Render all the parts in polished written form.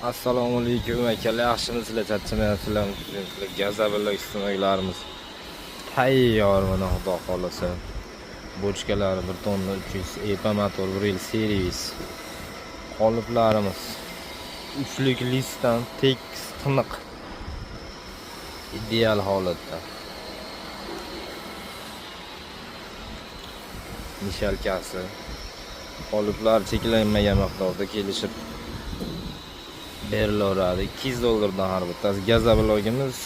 Assalomu alaykum akalar, yaxshimisizlar? Charchamayapsizlarmi? Gazabilla istemoqlarimiz tayyor, mana xudo xolasa. Bochkalari 1 tonna 300, EPA motor 1 yil servis. Qoliplarimiz uchlik listdan tekis tiniq ideal holatda. Nishalkasi qoliplar cheklanmagan miqdorda kelishib berilaveradi. $200 har bittasi. Gazablogimiz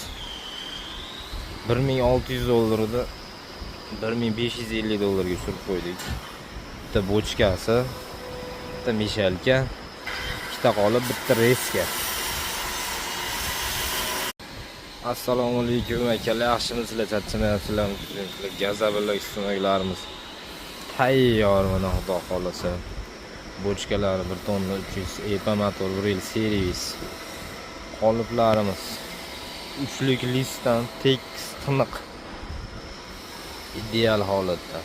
$1600 $1550 ga tushirib qo'ydik. Bitta bochkasi, bitta mishalka, ikkita qolip, bitta reska. Assalomu alaykum akalar, yaxshimisizlar? Charchamayapsizlarmi? Gazabilla istemoqlarimiz tayyor, mana xudo xolasa. Bochkalari 1 tonna 300, EPA motor 1 yil servis. Qoliplarimiz uchlik listdan tekis tiniq ideal holatda.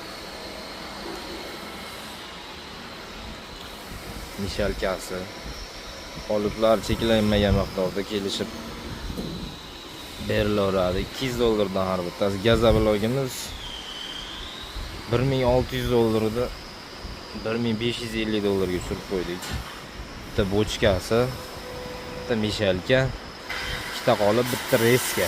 Nishalkasi qoliplar cheklanmagan miqdorda kelishib berilaveradi. $200 har bittasi. Gazablogimiz $1600 $1550 ga tushirib qo'ydik. Bitta bochkasi, bitta mishalka, ikkita qolip, bitta reska.